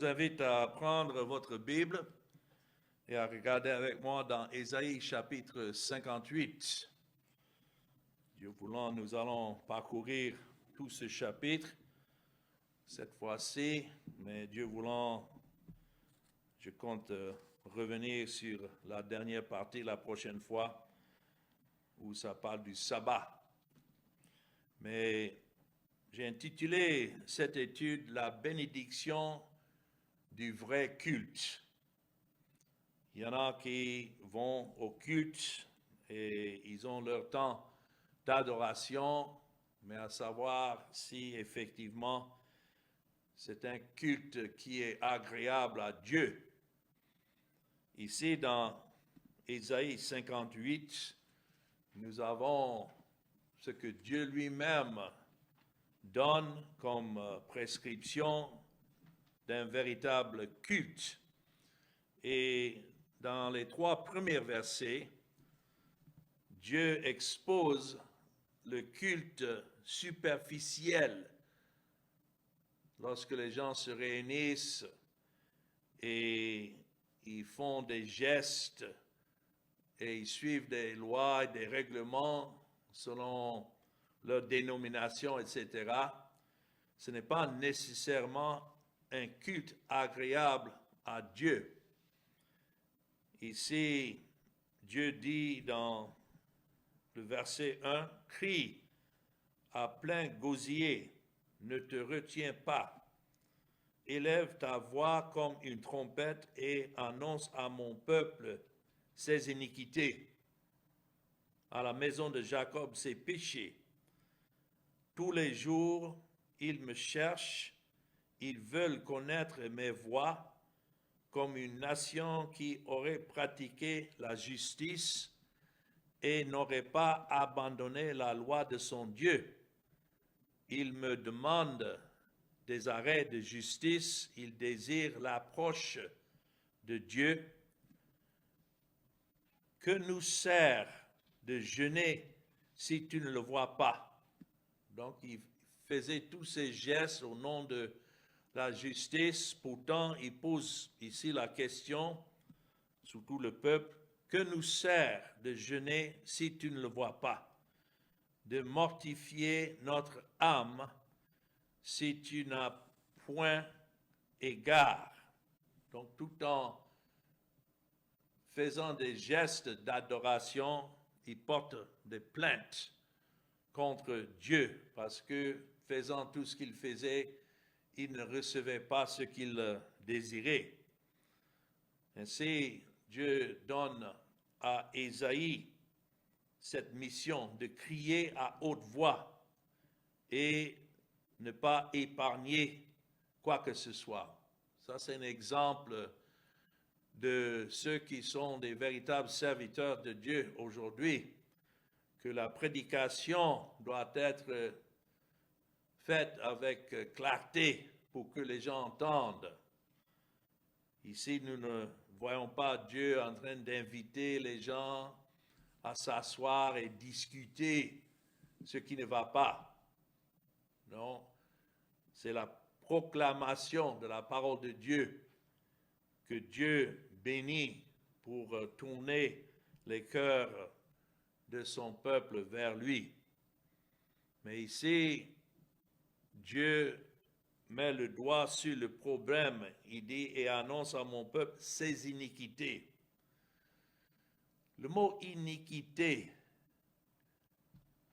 Je vous invite à prendre votre Bible et à regarder avec moi dans Ésaïe chapitre 58. Dieu voulant, nous allons parcourir tout ce chapitre cette fois-ci, mais Dieu voulant, je compte revenir sur la dernière partie la prochaine fois où ça parle du sabbat. Mais j'ai intitulé cette étude « La bénédiction du vrai culte ». Il y en a qui vont au culte et ils ont leur temps d'adoration, mais à savoir si effectivement c'est un culte qui est agréable à Dieu. Ici, dans Ésaïe 58, nous avons ce que Dieu lui-même donne comme prescription d'un véritable culte. Et dans les 3 premiers versets, Dieu expose le culte superficiel lorsque les gens se réunissent et ils font des gestes et ils suivent des lois et des règlements selon leur dénomination, etc. Ce n'est pas nécessairement un culte agréable à Dieu. Ici, Dieu dit dans le verset 1, « Crie à plein gosier, ne te retiens pas. Élève ta voix comme une trompette et annonce à mon peuple ses iniquités, à la maison de Jacob ses péchés. Tous les jours, ils me cherchent, ils veulent connaître mes voies, comme une nation qui aurait pratiqué la justice et n'aurait pas abandonné la loi de son Dieu. Ils me demandent des arrêts de justice, ils désirent l'approche de Dieu. Que nous sert de jeûner si tu ne le vois pas? » Donc, il faisait tous ces gestes au nom de la justice. Pourtant, il pose ici la question, surtout le peuple, que nous sert de jeûner si tu ne le vois pas, de mortifier notre âme si tu n'as point égard. Donc, tout en faisant des gestes d'adoration, il porte des plaintes contre Dieu parce que, faisant tout ce qu'il faisait, il ne recevait pas ce qu'il désirait. Ainsi, Dieu donne à Ésaïe cette mission de crier à haute voix et ne pas épargner quoi que ce soit. Ça, c'est un exemple de ceux qui sont des véritables serviteurs de Dieu aujourd'hui, que la prédication doit être faite avec clarté pour que les gens entendent. Ici, nous ne voyons pas Dieu en train d'inviter les gens à s'asseoir et discuter ce qui ne va pas. Non, c'est la proclamation de la parole de Dieu que Dieu bénit pour tourner les cœurs de son peuple vers lui. Mais ici, Dieu met le doigt sur le problème. Il dit « et annonce à mon peuple ses iniquités ». Le mot « iniquité »,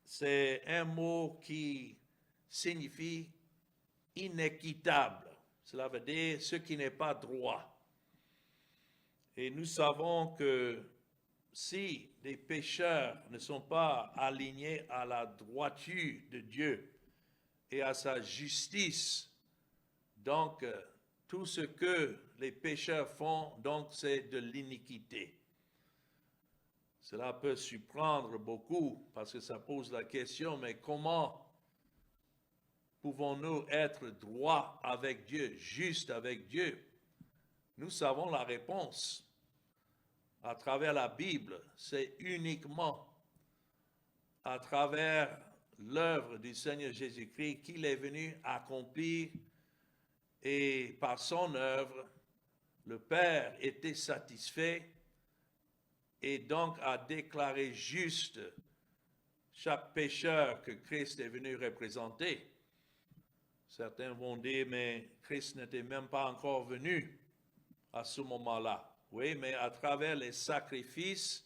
c'est un mot qui signifie inéquitable. Cela veut dire ce qui n'est pas droit. Et nous savons que si les pécheurs ne sont pas alignés à la droiture de Dieu et à sa justice, donc tout ce que les pécheurs font, donc c'est de l'iniquité. Cela peut surprendre beaucoup parce que ça pose la question, mais comment pouvons-nous être droits avec Dieu, justes avec Dieu? Nous savons la réponse. À travers la Bible, c'est uniquement à travers l'œuvre du Seigneur Jésus-Christ qu'il est venu accomplir et par son œuvre, le Père était satisfait et donc a déclaré juste chaque pécheur que Christ est venu représenter. Certains vont dire, mais Christ n'était même pas encore venu à ce moment-là. Oui, mais à travers les sacrifices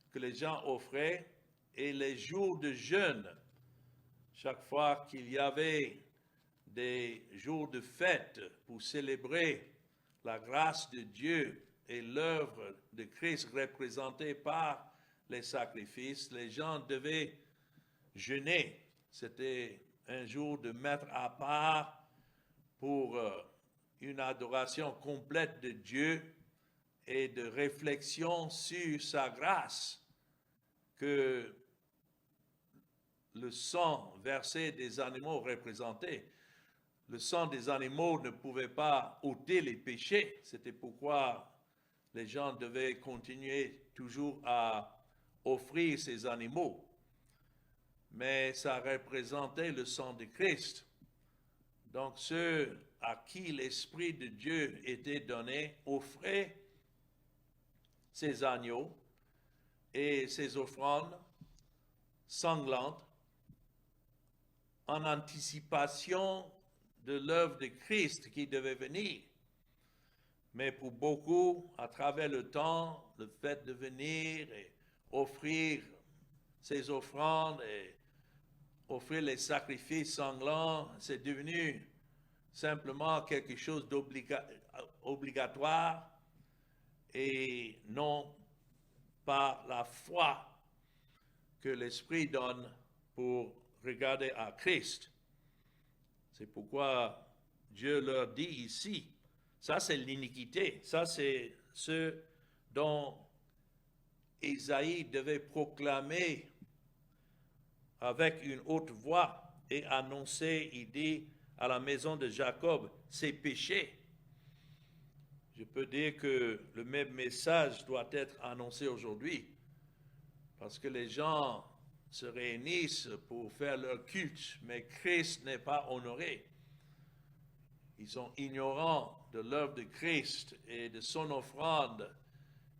que les gens offraient et les jours de jeûne, chaque fois qu'il y avait des jours de fête pour célébrer la grâce de Dieu et l'œuvre de Christ représentée par les sacrifices, les gens devaient jeûner. C'était un jour de mettre à part pour une adoration complète de Dieu et de réflexion sur sa grâce, que le sang versé des animaux représentait. Le sang des animaux ne pouvait pas ôter les péchés. C'était pourquoi les gens devaient continuer toujours à offrir ces animaux. Mais ça représentait le sang de Christ. Donc ceux à qui l'Esprit de Dieu était donné offraient ces agneaux et ces offrandes sanglantes en anticipation de l'œuvre de Christ qui devait venir. Mais pour beaucoup, à travers le temps, le fait de venir et offrir ces offrandes et offrir les sacrifices sanglants, c'est devenu simplement quelque chose d'obligatoire et non par la foi que l'Esprit donne pour regarder à Christ. C'est pourquoi Dieu leur dit ici, ça c'est l'iniquité, ça c'est ce dont Isaïe devait proclamer avec une haute voix et annoncer, il dit, à la maison de Jacob, ses péchés. Je peux dire que le même message doit être annoncé aujourd'hui, parce que les gens se réunissent pour faire leur culte, mais Christ n'est pas honoré. Ils sont ignorants de l'œuvre de Christ et de son offrande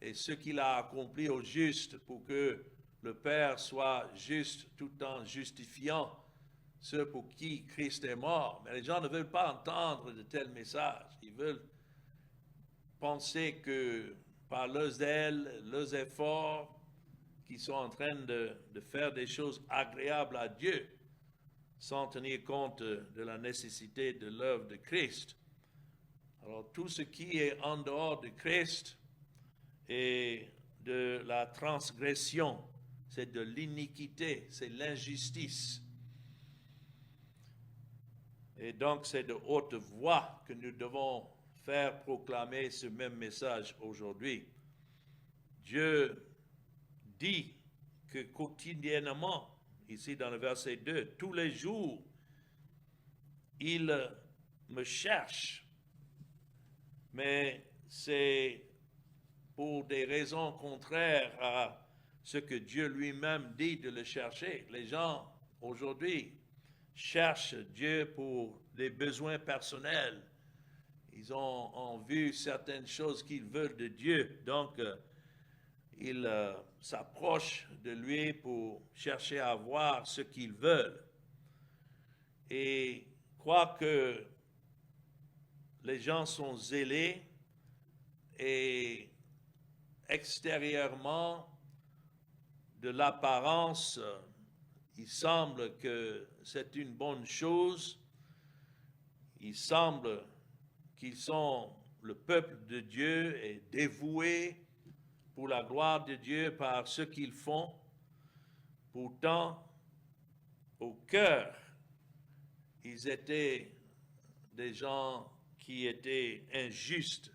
et ce qu'il a accompli au juste pour que le Père soit juste tout en justifiant ceux pour qui Christ est mort. Mais les gens ne veulent pas entendre de tels messages. Ils veulent penser que par leurs zèle, leurs efforts, qu'ils sont en train de faire des choses agréables à Dieu, sans tenir compte de la nécessité de l'œuvre de Christ. Alors tout ce qui est en dehors de Christ et de la transgression, c'est de l'iniquité, c'est l'injustice. Et donc c'est de haute voix que nous devons faire proclamer ce même message aujourd'hui. Dieu dit que quotidiennement, ici dans le verset 2, tous les jours, il me cherche, mais c'est pour des raisons contraires à ce que Dieu lui-même dit de le chercher. Les gens aujourd'hui cherchent Dieu pour des besoins personnels. Ils ont vu certaines choses qu'ils veulent de Dieu, donc ils s'approchent de lui pour chercher à avoir ce qu'ils veulent. Et croient que les gens sont zélés et extérieurement, de l'apparence, il semble que c'est une bonne chose. Il semble qu'ils sont le peuple de Dieu et dévoués pour la gloire de Dieu par ce qu'ils font. Pourtant, au cœur, ils étaient des gens qui étaient injustes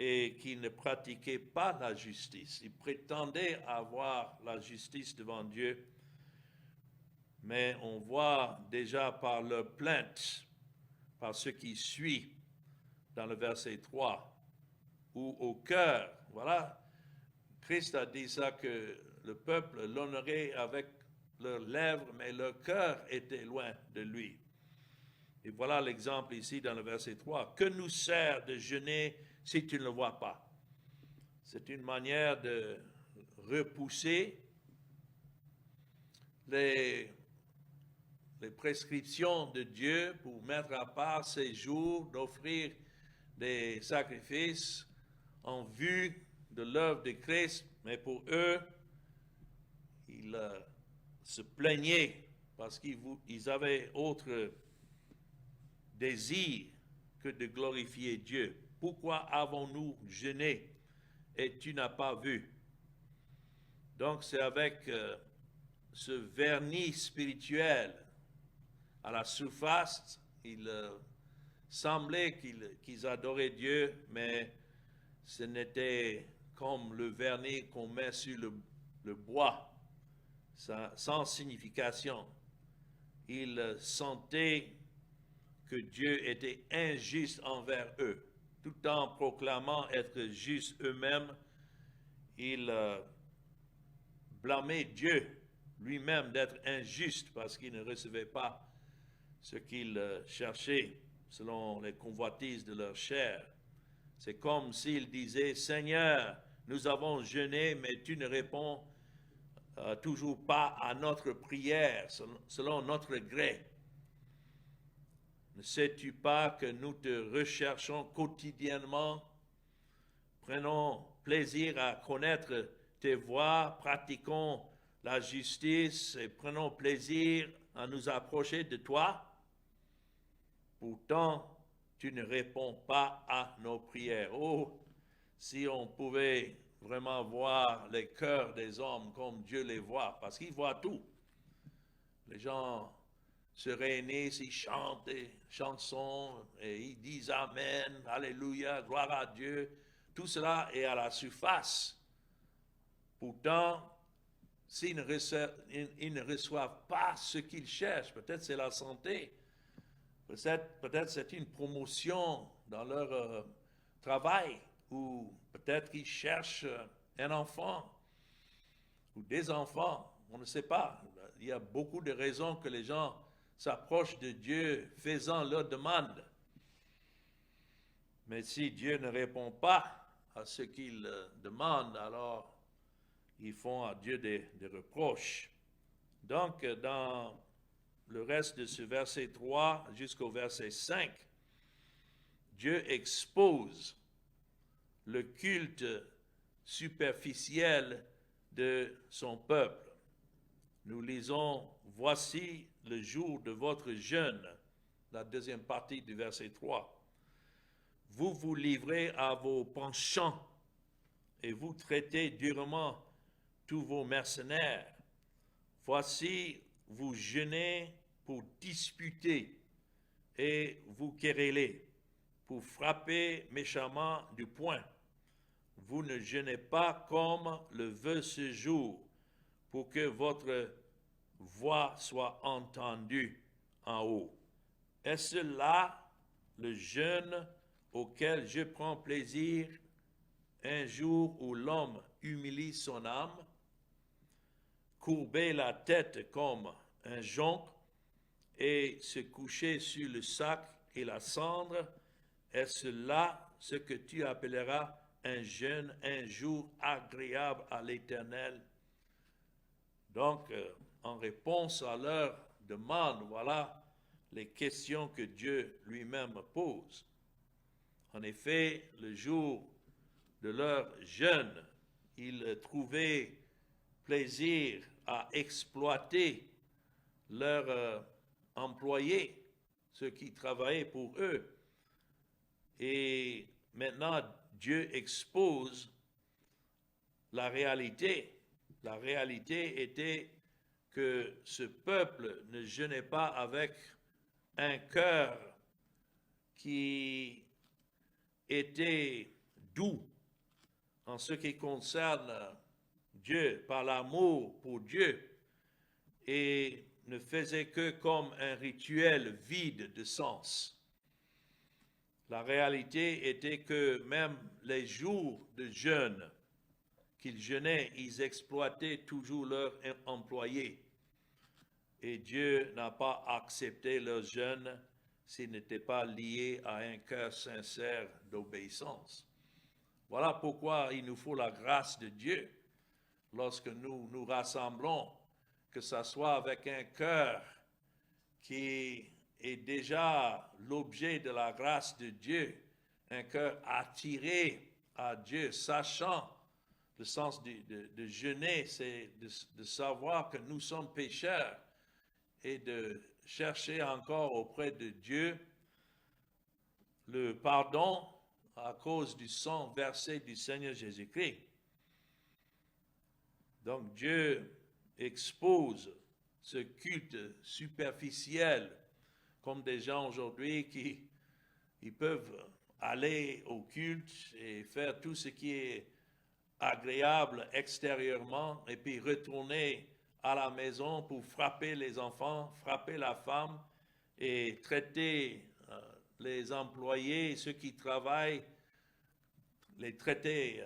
et qui ne pratiquaient pas la justice. Ils prétendaient avoir la justice devant Dieu, mais on voit déjà par leur plainte, par ce qui suit dans le verset 3, où au cœur, voilà, Christ a dit ça, que le peuple l'honorait avec leurs lèvres, mais leur cœur était loin de lui. Et voilà l'exemple ici dans le verset 3. Que nous sert de jeûner si tu ne le vois pas? C'est une manière de repousser les prescriptions de Dieu pour mettre à part ces jours, d'offrir des sacrifices en vue de l'œuvre de Christ. Mais pour eux, ils se plaignaient parce qu'ils avaient autre désir que de glorifier Dieu. Pourquoi avons-nous jeûné et tu n'as pas vu? Donc c'est avec ce vernis spirituel à la surface, il semblait qu'ils adoraient Dieu, mais ce n'était comme le vernis qu'on met sur le bois, sans signification. Ils sentaient que Dieu était injuste envers eux. Tout en proclamant être justes eux-mêmes, ils blâmaient Dieu lui-même d'être injuste parce qu'ils ne recevaient pas ce qu'ils cherchaient selon les convoitises de leur chair. C'est comme s'ils disaient, Seigneur, nous avons jeûné, mais tu ne réponds toujours pas à notre prière selon notre gré. Ne sais-tu pas que nous te recherchons quotidiennement? Prenons plaisir à connaître tes voies, pratiquons la justice et prenons plaisir à nous approcher de toi. Pourtant, tu ne réponds pas à nos prières. Oh, si on pouvait vraiment voir les cœurs des hommes comme Dieu les voit, parce qu'il voit tout. Les gens se réunissent, ils chantent des chansons et ils disent Amen, Alléluia, gloire à Dieu. Tout cela est à la surface. Pourtant, s'ils ne reçoivent pas ce qu'ils cherchent, peut-être c'est la santé, peut-être c'est une promotion dans leur travail, ou peut-être qu'ils cherchent un enfant ou des enfants, on ne sait pas. Il y a beaucoup de raisons que les gens s'approchent de Dieu faisant leurs demandes. Mais si Dieu ne répond pas à ce qu'ils demandent, alors ils font à Dieu des reproches. Donc, dans le reste de ce verset 3 jusqu'au verset 5, Dieu expose le culte superficiel de son peuple. Nous lisons, voici le jour de votre jeûne, la deuxième partie du verset 3. Vous vous livrez à vos penchants et vous traitez durement tous vos mercenaires. Voici, vous jeûnez pour disputer et vous querellez, pour frapper méchamment du poing. Vous ne jeûnez pas comme le veut ce jour, pour que votre voix soit entendue en haut. Est-ce là le jeûne auquel je prends plaisir, un jour où l'homme humilie son âme, courber la tête comme un jonc et se coucher sur le sac et la cendre? Est-ce là ce que tu appelleras un jeûne, un jour agréable à l'Éternel? Donc, en réponse à leur demande, voilà les questions que Dieu lui-même pose. En effet, le jour de leur jeûne, ils trouvaient plaisir à exploiter leurs employés, ceux qui travaillaient pour eux. Et maintenant, Dieu expose la réalité. La réalité était que ce peuple ne jeûnait pas avec un cœur qui était doux en ce qui concerne Dieu, par l'amour pour Dieu, et ne faisait que comme un rituel vide de sens. La réalité était que même les jours de jeûne qu'ils jeûnaient, ils exploitaient toujours leurs employés. Et Dieu n'a pas accepté leur jeûne, s'il n'était pas lié à un cœur sincère d'obéissance. Voilà pourquoi il nous faut la grâce de Dieu lorsque nous nous rassemblons, que ce soit avec un cœur qui est déjà l'objet de la grâce de Dieu, un cœur attiré à Dieu, sachant le sens de jeûner, c'est de savoir que nous sommes pécheurs et de chercher encore auprès de Dieu le pardon à cause du sang versé du Seigneur Jésus-Christ. Donc Dieu expose ce culte superficiel, comme des gens aujourd'hui qui ils peuvent aller au culte et faire tout ce qui est agréable extérieurement et puis retourner à la maison pour frapper les enfants, frapper la femme et traiter les employés, ceux qui travaillent, les traiter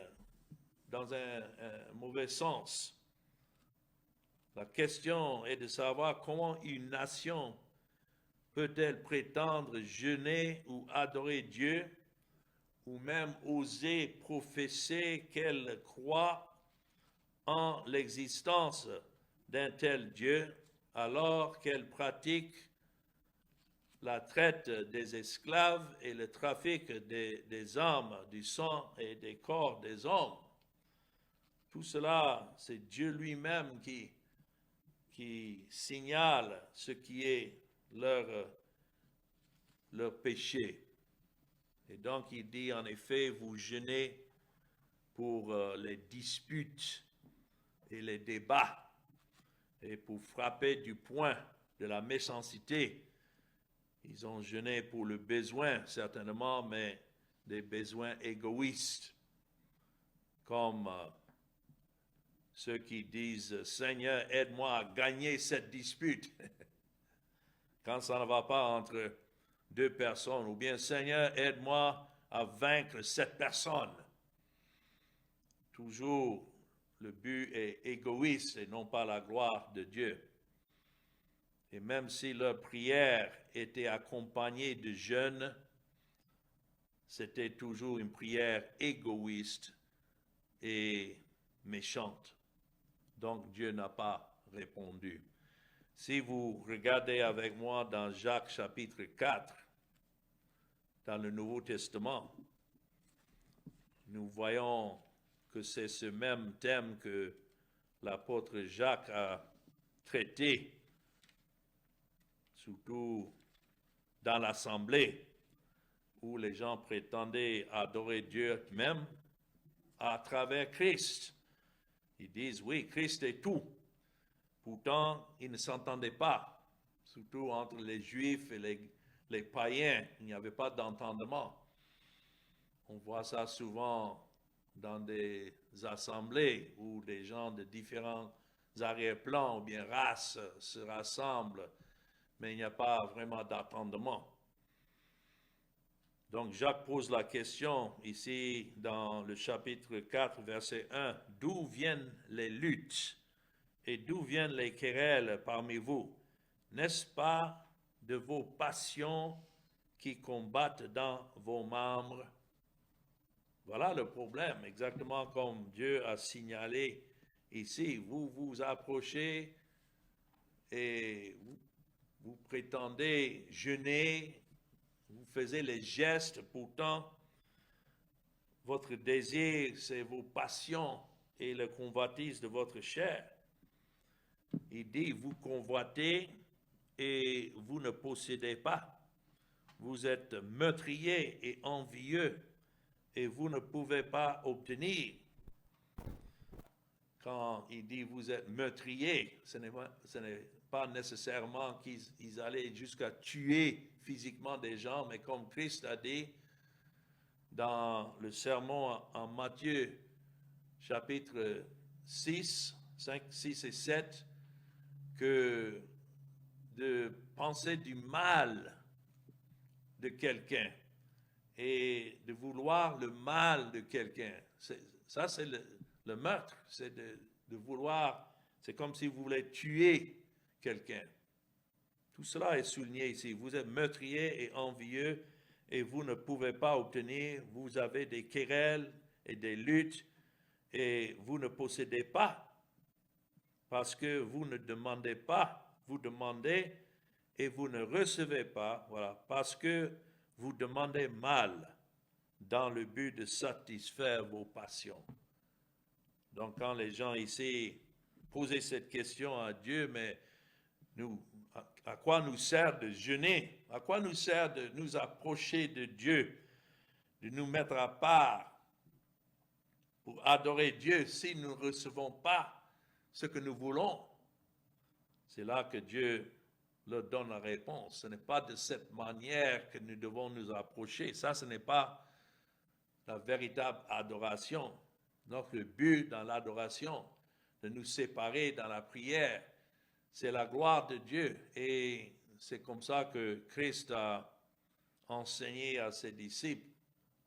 dans un mauvais sens. La question est de savoir comment une nation peut-elle prétendre jeûner ou adorer Dieu, ou même oser professer qu'elle croit en l'existence d'un tel Dieu, alors qu'elle pratique la traite des esclaves et le trafic des âmes, du sang et des corps des hommes. Tout cela, c'est Dieu lui-même qui signale ce qui est leur péché. Et donc, il dit, en effet, vous jeûnez pour les disputes et les débats et pour frapper du poing de la méchanceté. Ils ont jeûné pour le besoin, certainement, mais des besoins égoïstes, comme ceux qui disent, Seigneur, aide-moi à gagner cette dispute. Quand ça ne va pas entre deux personnes, ou bien Seigneur, aide-moi à vaincre cette personne. Toujours, le but est égoïste et non pas la gloire de Dieu. Et même si leur prière était accompagnée de jeûne, c'était toujours une prière égoïste et méchante. Donc Dieu n'a pas répondu. Si vous regardez avec moi dans Jacques chapitre 4, dans le Nouveau Testament, nous voyons que c'est ce même thème que l'apôtre Jacques a traité, surtout dans l'assemblée, où les gens prétendaient adorer Dieu même à travers Christ. Ils disent, oui, Christ est tout. Pourtant, ils ne s'entendaient pas, surtout entre les Juifs et les païens. Il n'y avait pas d'entendement. On voit ça souvent dans des assemblées où des gens de différents arrière-plans ou bien races se rassemblent, mais il n'y a pas vraiment d'entendement. Donc Jacques pose la question ici dans le chapitre 4, verset 1, « D'où viennent les luttes et d'où viennent les querelles parmi vous? N'est-ce pas de vos passions qui combattent dans vos membres? » Voilà le problème, exactement comme Dieu a signalé ici. Vous vous approchez et vous prétendez jeûner, vous faites les gestes, pourtant votre désir, c'est vos passions et le convoitise de votre chair. Il dit, vous convoitez et vous ne possédez pas. Vous êtes meurtriers et envieux et vous ne pouvez pas obtenir. Quand il dit vous êtes meurtriers, ce n'est pas nécessairement qu'ils allaient jusqu'à tuer physiquement des gens, mais comme Christ a dit dans le sermon en Matthieu chapitre 6, 5, 6 et 7, que de penser du mal de quelqu'un et de vouloir le mal de quelqu'un, ça c'est le meurtre, c'est de vouloir, c'est comme si vous voulez tuer quelqu'un. Tout cela est souligné ici. Vous êtes meurtriers et envieux et vous ne pouvez pas obtenir. Vous avez des querelles et des luttes et vous ne possédez pas parce que vous ne demandez pas. Vous demandez et vous ne recevez pas, voilà, parce que vous demandez mal dans le but de satisfaire vos passions. Donc, quand les gens ici posaient cette question à Dieu, mais à quoi nous sert de jeûner? À quoi nous sert de nous approcher de Dieu, de nous mettre à part pour adorer Dieu si nous ne recevons pas ce que nous voulons? C'est là que Dieu leur donne la réponse. Ce n'est pas de cette manière que nous devons nous approcher. Ça, ce n'est pas la véritable adoration. Notre but dans l'adoration, de nous séparer dans la prière, c'est la gloire de Dieu. Et c'est comme ça que Christ a enseigné à ses disciples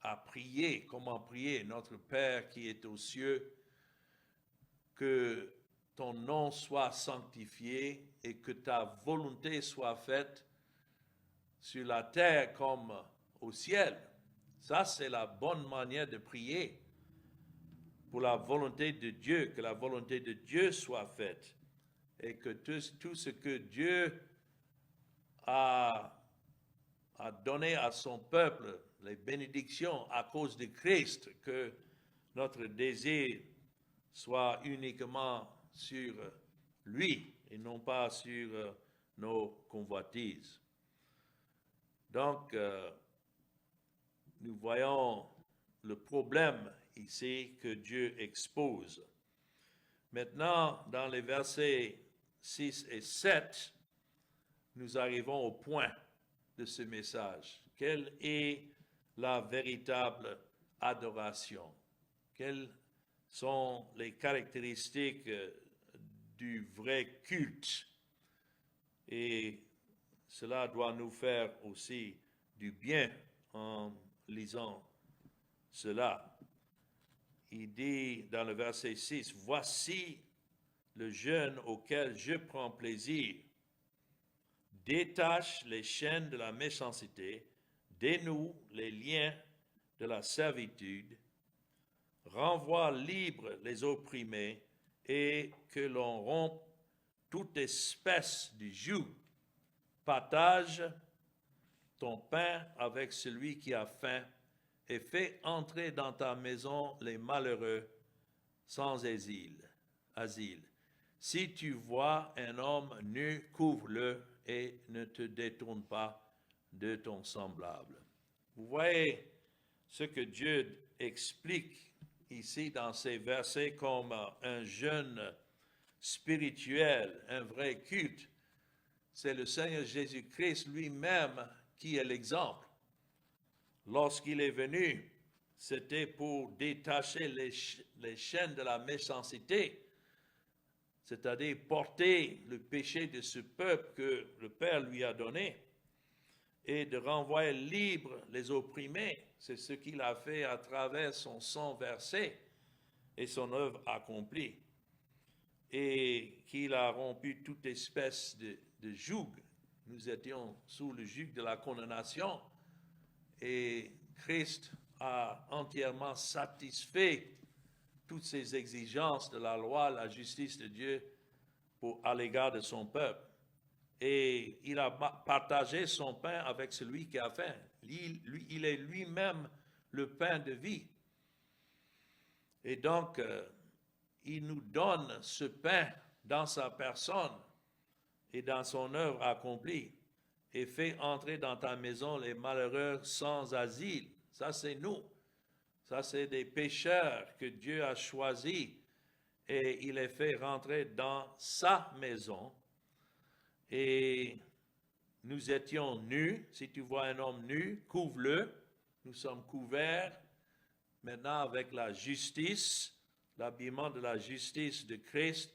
à prier. Comment prier? Notre Père qui est aux cieux, que ton nom soit sanctifié et que ta volonté soit faite sur la terre comme au ciel. Ça, c'est la bonne manière de prier pour la volonté de Dieu, que la volonté de Dieu soit faite et que tout ce que Dieu a donné à son peuple, les bénédictions à cause de Christ, que notre désir soit uniquement sur lui et non pas sur nos convoitises. Donc, nous voyons le problème ici que Dieu expose. Maintenant, dans les versets 6 et 7, nous arrivons au point de ce message. Quelle est la véritable adoration? Quelles sont les caractéristiques du vrai culte? Et cela doit nous faire aussi du bien en lisant cela. Il dit dans le verset 6, « Voici le jeûne auquel je prends plaisir. Détache les chaînes de la méchanceté, dénoue les liens de la servitude, renvoie libre les opprimés et que l'on rompe toute espèce de joug. Partage ton pain avec celui qui a faim et fais entrer dans ta maison les malheureux sans asile. Si tu vois un homme nu, couvre-le et ne te détourne pas de ton semblable. » Vous voyez ce que Dieu explique ici dans ces versets comme un jeûne spirituel, un vrai culte. C'est le Seigneur Jésus-Christ lui-même qui est l'exemple. Lorsqu'il est venu, c'était pour détacher les chaînes de la méchanceté, c'est-à-dire porter le péché de ce peuple que le Père lui a donné et de renvoyer libres les opprimés. C'est ce qu'il a fait à travers son sang versé et son œuvre accomplie. Et qu'il a rompu toute espèce de joug. Nous étions sous le joug de la condamnation et Christ a entièrement satisfait toutes ces exigences de la loi, la justice de Dieu à l'égard de son peuple. Et il a partagé son pain avec celui qui a faim. Il est lui-même le pain de vie. Et donc, il nous donne ce pain dans sa personne et dans son œuvre accomplie. Et fait entrer dans ta maison les malheureux sans asile. Ça, c'est nous. Ça, c'est des pécheurs que Dieu a choisis et il les fait rentrer dans sa maison. Et nous étions nus. Si tu vois un homme nu, couvre-le. Nous sommes couverts maintenant avec la justice, l'habillement de la justice de Christ,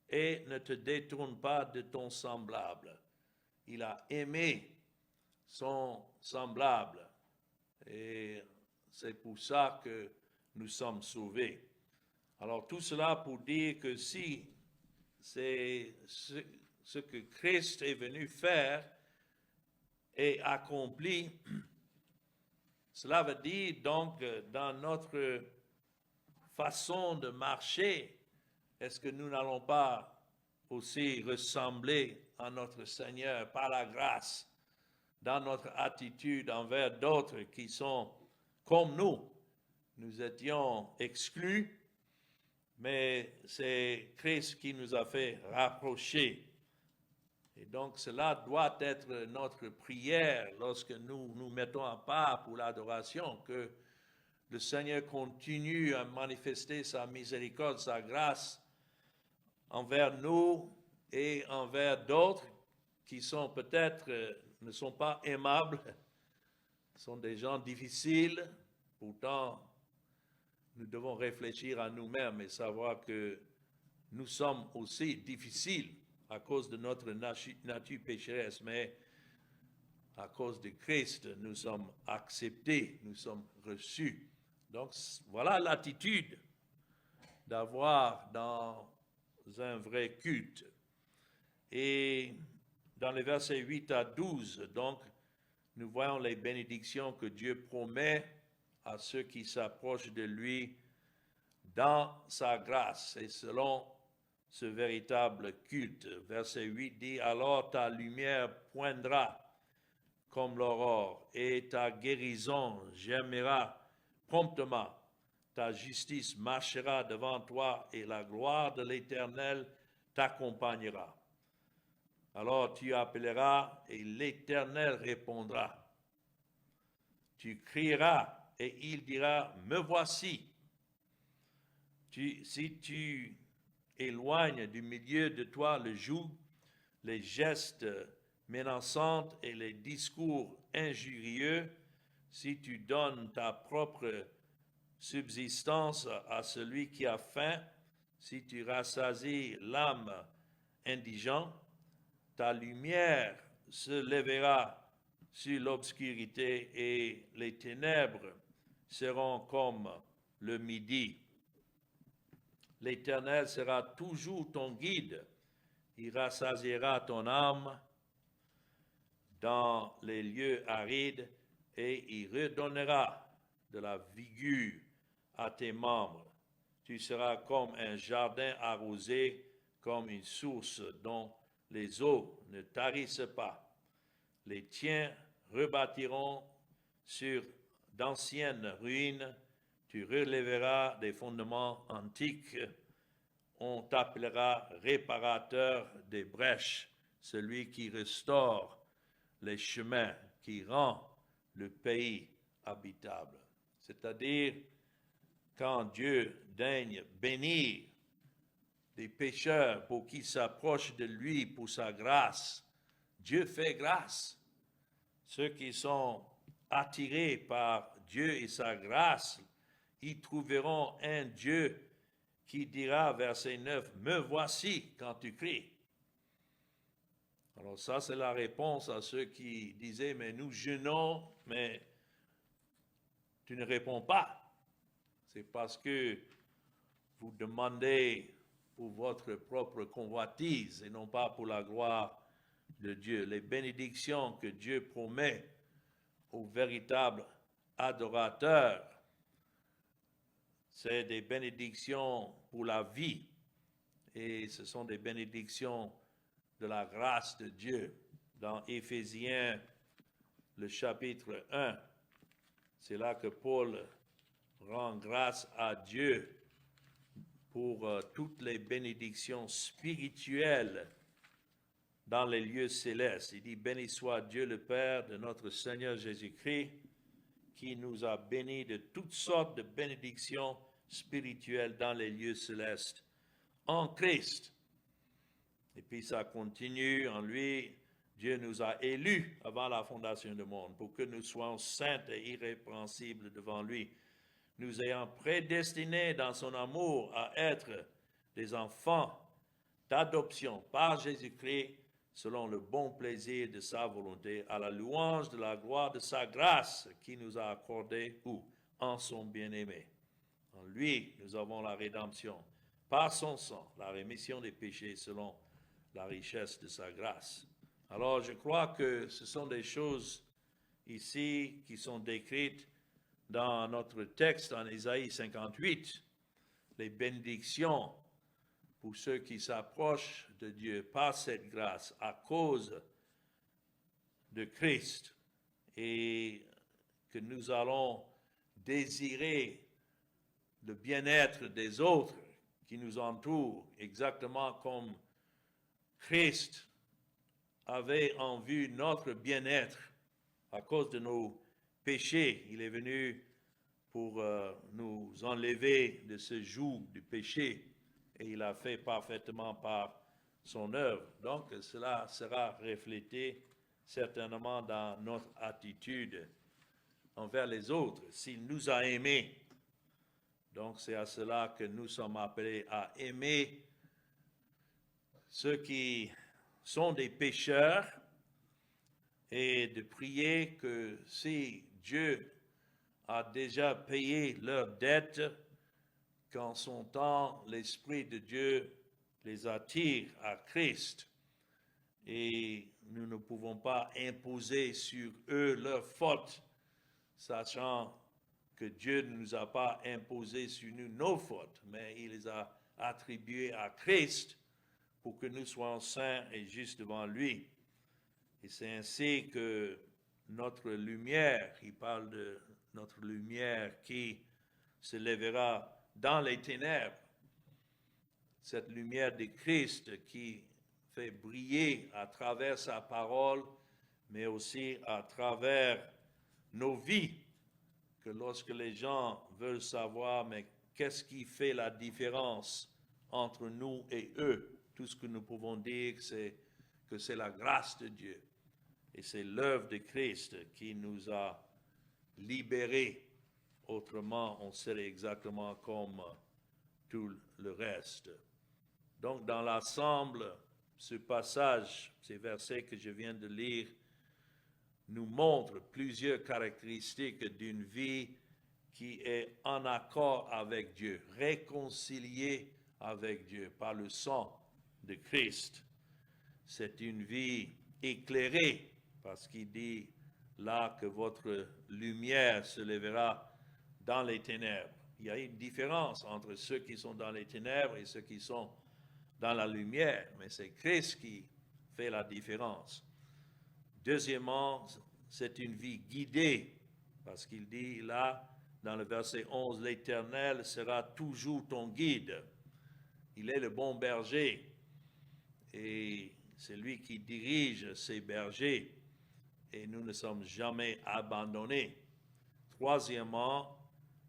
et ne te détourne pas de ton semblable. Il a aimé son semblable et c'est pour ça que nous sommes sauvés. Alors tout cela pour dire que si c'est ce que Christ est venu faire et accompli, cela veut dire donc dans notre façon de marcher, est-ce que nous n'allons pas aussi ressembler à notre Seigneur par la grâce dans notre attitude envers d'autres qui sont comme nous? Nous étions exclus, mais c'est Christ qui nous a fait rapprocher. Et donc cela doit être notre prière lorsque nous nous mettons à part pour l'adoration, que le Seigneur continue à manifester sa miséricorde, sa grâce envers nous et envers d'autres qui sont peut-être, ne sont pas aimables, sont des gens difficiles. Pourtant, nous devons réfléchir à nous-mêmes et savoir que nous sommes aussi difficiles à cause de notre nature pécheresse, mais à cause de Christ, nous sommes acceptés, nous sommes reçus. Donc, voilà l'attitude d'avoir dans un vrai culte. Et dans les versets 8 à 12, donc, nous voyons les bénédictions que Dieu promet à ceux qui s'approchent de lui dans sa grâce et selon ce véritable culte. Verset 8 dit, « Alors ta lumière poindra comme l'aurore et ta guérison germera promptement. Ta justice marchera devant toi et la gloire de l'Éternel t'accompagnera. Alors tu appelleras et l'Éternel répondra. Tu crieras et il dira, me voici. Si tu éloignes du milieu de toi le joug, les gestes menaçants et les discours injurieux, si tu donnes ta propre subsistance à celui qui a faim, si tu rassasies l'âme indigente, ta lumière se lèvera sur l'obscurité et les ténèbres seront comme le midi. L'Éternel sera toujours ton guide. Il rassasiera ton âme dans les lieux arides et il redonnera de la vigueur à tes membres. Tu seras comme un jardin arrosé, comme une source dont les eaux ne tarissent pas. Les tiens rebâtiront sur d'anciennes ruines. Tu relèveras des fondements antiques. On t'appellera réparateur des brèches, celui qui restaure les chemins, qui rend le pays habitable. C'est-à-dire, quand Dieu daigne bénir des pécheurs pour qu'ils s'approchent de lui pour sa grâce, Dieu fait grâce. Ceux qui sont attirés par Dieu et sa grâce, ils trouveront un Dieu qui dira, verset 9, « Me voici quand tu cries ». Alors ça, c'est la réponse à ceux qui disaient, « Mais nous jeûnons, mais tu ne réponds pas ». C'est parce que vous demandez pour votre propre convoitise et non pas pour la gloire de Dieu. Les bénédictions que Dieu promet aux véritables adorateurs, c'est des bénédictions pour la vie et ce sont des bénédictions de la grâce de Dieu. Dans Éphésiens, le chapitre 1, c'est là que Paul rend grâce à Dieu pour toutes les bénédictions spirituelles dans les lieux célestes. Il dit, béni soit Dieu le Père de notre Seigneur Jésus-Christ, qui nous a bénis de toutes sortes de bénédictions spirituelles dans les lieux célestes, en Christ. Et puis ça continue, en lui, Dieu nous a élus avant la fondation du monde, pour que nous soyons saints et irrépréhensibles devant lui, nous ayant prédestinés dans son amour à être des enfants d'adoption par Jésus-Christ, selon le bon plaisir de sa volonté, à la louange de la gloire de sa grâce qui nous a accordé, où? En son bien-aimé. En lui, nous avons la rédemption, par son sang, la rémission des péchés, selon la richesse de sa grâce. Alors, je crois que ce sont des choses ici qui sont décrites dans notre texte en Ésaïe 58, les bénédictions pour ceux qui s'approchent de Dieu par cette grâce à cause de Christ, et que nous allons désirer le bien-être des autres qui nous entourent, exactement comme Christ avait en vue notre bien-être à cause de nos péchés. Il est venu pour nous enlever de ce joug du péché, et il a fait parfaitement par son œuvre. Donc cela sera reflété certainement dans notre attitude envers les autres, s'il nous a aimés. Donc c'est à cela que nous sommes appelés à aimer ceux qui sont des pécheurs, et de prier que si Dieu a déjà payé leur dette, qu'en son temps, l'Esprit de Dieu les attire à Christ, et nous ne pouvons pas imposer sur eux leurs fautes, sachant que Dieu ne nous a pas imposé sur nous nos fautes, mais il les a attribuées à Christ pour que nous soyons saints et justes devant lui. Et c'est ainsi que notre lumière, il parle de notre lumière qui se lèvera dans les ténèbres, cette lumière de Christ qui fait briller à travers sa parole, mais aussi à travers nos vies, que lorsque les gens veulent savoir, mais qu'est-ce qui fait la différence entre nous et eux, tout ce que nous pouvons dire, c'est que c'est la grâce de Dieu. Et c'est l'œuvre de Christ qui nous a libérés. Autrement, on serait exactement comme tout le reste. Donc, dans l'ensemble, ce passage, ces versets que je viens de lire, nous montrent plusieurs caractéristiques d'une vie qui est en accord avec Dieu, réconciliée avec Dieu par le sang de Christ. C'est une vie éclairée, parce qu'il dit là que votre lumière se lèvera dans les ténèbres. Il y a une différence entre ceux qui sont dans les ténèbres et ceux qui sont dans la lumière, mais c'est Christ qui fait la différence. Deuxièmement, c'est une vie guidée, parce qu'il dit là, dans le verset 11, « L'Éternel sera toujours ton guide. » Il est le bon berger, et c'est lui qui dirige ses bergers, et nous ne sommes jamais abandonnés. Troisièmement,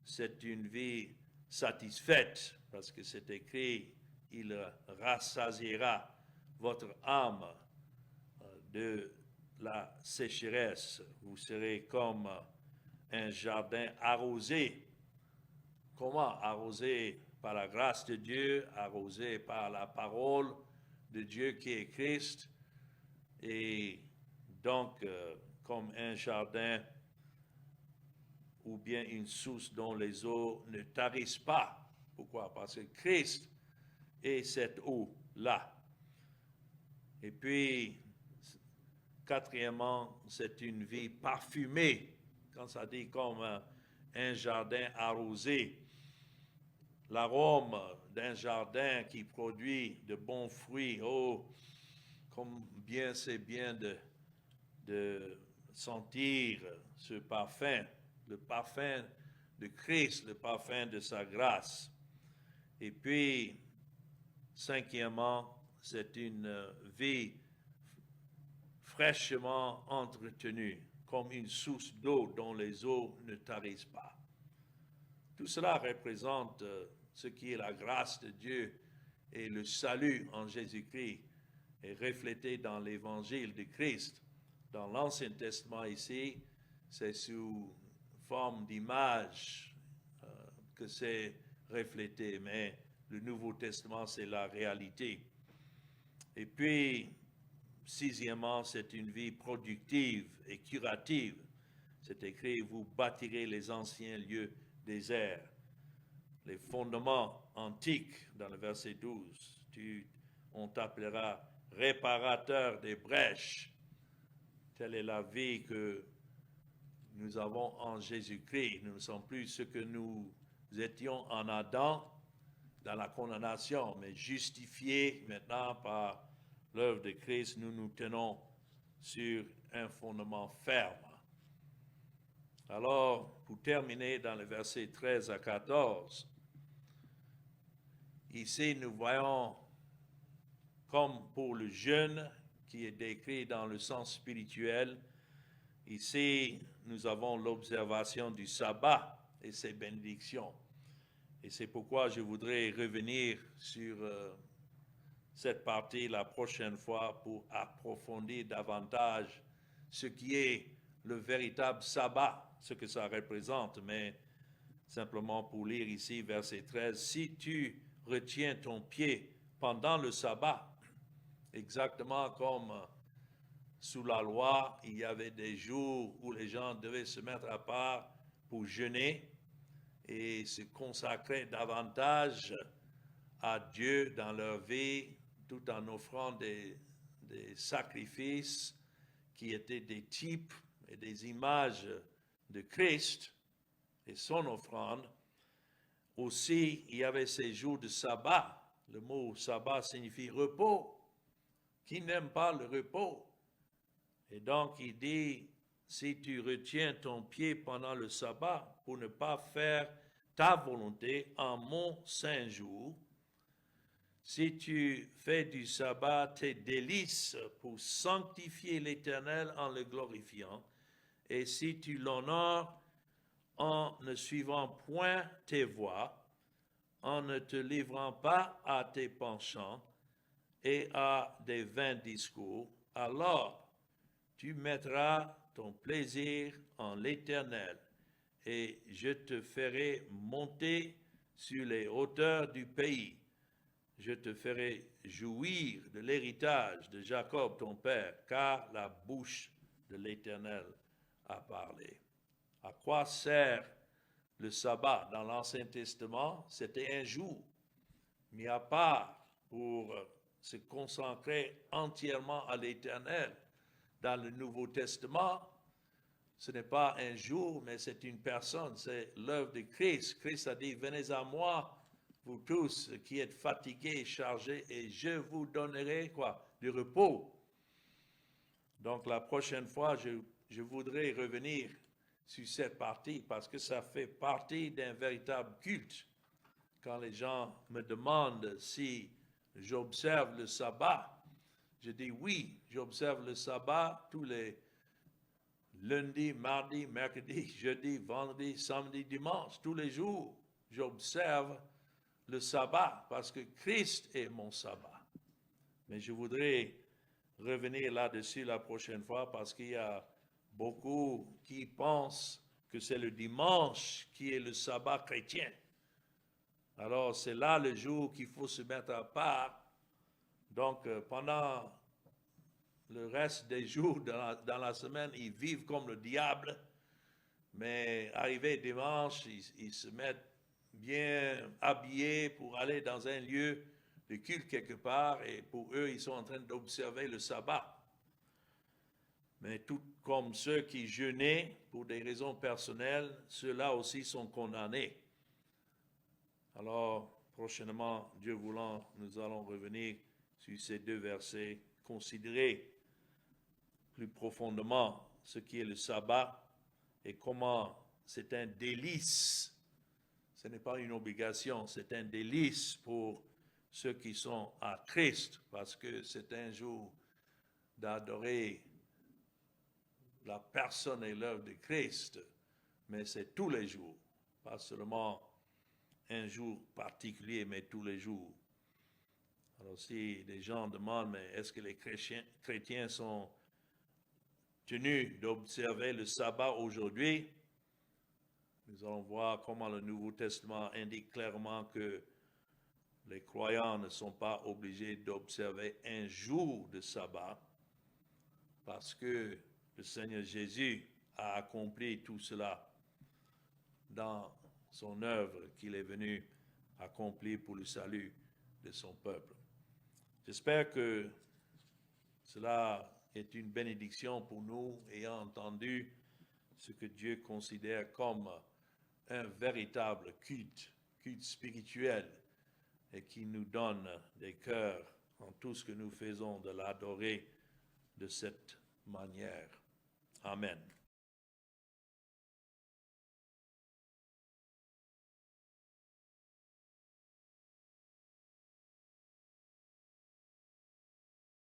c'est une vie satisfaite, parce que c'est écrit, « Il rassasiera votre âme de la sécheresse. Vous serez comme un jardin arrosé. » Comment arrosé? Par la grâce de Dieu, arrosé par la parole de Dieu qui est Christ, et donc comme un jardin ou bien une source dont les eaux ne tarissent pas. Pourquoi? Parce que Christ est cette eau-là. Et puis, quatrièmement, c'est une vie parfumée. Quand ça dit comme un jardin arrosé, l'arôme d'un jardin qui produit de bons fruits, oh, combien c'est bien de sentir ce parfum, le parfum de Christ, le parfum de sa grâce. Et puis, cinquièmement, c'est une vie fraîchement entretenue, comme une source d'eau dont les eaux ne tarissent pas. Tout cela représente ce qui est la grâce de Dieu, et le salut en Jésus-Christ est reflété dans l'évangile de Christ. Dans l'Ancien Testament ici, c'est sous forme d'image que c'est reflété, mais le Nouveau Testament, c'est la réalité. Et puis, sixièmement, c'est une vie productive et curative. C'est écrit, vous bâtirez les anciens lieux déserts. Les fondements antiques, dans le verset 12, on t'appellera réparateur des brèches. Telle est la vie que nous avons en Jésus-Christ. Nous ne sommes plus ce que nous étions en Adam, dans la condamnation, mais justifiés maintenant par l'œuvre de Christ, nous nous tenons sur un fondement ferme. Alors, pour terminer dans les versets 13 à 14, ici nous voyons, comme pour le jeûne qui est décrit dans le sens spirituel, ici nous avons l'observation du sabbat et ses bénédictions. Et c'est pourquoi je voudrais revenir sur cette partie la prochaine fois pour approfondir davantage ce qui est le véritable sabbat, ce que ça représente, mais simplement pour lire ici verset 13, si tu retiens ton pied pendant le sabbat, exactement comme sous la loi, il y avait des jours où les gens devaient se mettre à part pour jeûner et se consacrer davantage à Dieu dans leur vie, tout en offrant des sacrifices qui étaient des types et des images de Christ et son offrande. Aussi, il y avait ces jours de sabbat. Le mot sabbat signifie repos. Qui n'aime pas le repos? Et donc, il dit, si tu retiens ton pied pendant le sabbat pour ne pas faire ta volonté en mon saint jour, si tu fais du sabbat tes délices pour sanctifier l'Éternel en le glorifiant, et si tu l'honores en ne suivant point tes voies, en ne te livrant pas à tes penchants et à des vains discours, alors tu mettras ton plaisir en l'Éternel, et je te ferai monter sur les hauteurs du pays. Je te ferai jouir de l'héritage de Jacob ton père, car la bouche de l'Éternel a parlé. À quoi sert le sabbat dans l'Ancien Testament? C'était un jour mis à part pour se consacrer entièrement à l'Éternel. Dans le Nouveau Testament, ce n'est pas un jour, mais c'est une personne, c'est l'œuvre de Christ. Christ a dit, venez à moi, vous tous qui êtes fatigués et chargés, et je vous donnerai quoi? Du repos. Donc la prochaine fois, je voudrais revenir sur cette partie parce que ça fait partie d'un véritable culte. Quand les gens me demandent si j'observe le sabbat, je dis oui, j'observe le sabbat tous les lundis, mardis, mercredis, jeudi, vendredi, samedi, dimanche, tous les jours. J'observe le sabbat parce que Christ est mon sabbat. Mais je voudrais revenir là-dessus la prochaine fois parce qu'il y a beaucoup qui pensent que c'est le dimanche qui est le sabbat chrétien. Alors c'est là le jour qu'il faut se mettre à part. Donc pendant le reste des jours dans la semaine, ils vivent comme le diable, mais arrivé dimanche, ils se mettent bien habillés pour aller dans un lieu de culte quelque part, et pour eux, ils sont en train d'observer le sabbat. Mais tout comme ceux qui jeûnaient pour des raisons personnelles, ceux-là aussi sont condamnés. Alors, prochainement, Dieu voulant, nous allons revenir sur ces deux versets, considérer plus profondément ce qui est le sabbat et comment c'est un délice. Ce n'est pas une obligation, c'est un délice pour ceux qui sont à Christ, parce que c'est un jour d'adorer la personne et l'œuvre de Christ, mais c'est tous les jours, pas seulement un jour particulier, mais tous les jours. Alors si des gens demandent, mais est-ce que les chrétiens sont tenus d'observer le sabbat aujourd'hui? Nous allons voir comment le Nouveau Testament indique clairement que les croyants ne sont pas obligés d'observer un jour de sabbat parce que le Seigneur Jésus a accompli tout cela dans son œuvre qu'il est venu accomplir pour le salut de son peuple. J'espère que Cela est une bénédiction pour nous, ayant entendu ce que Dieu considère comme un véritable culte spirituel, et qui nous donne des cœurs en tout ce que nous faisons de l'adorer de cette manière. Amen.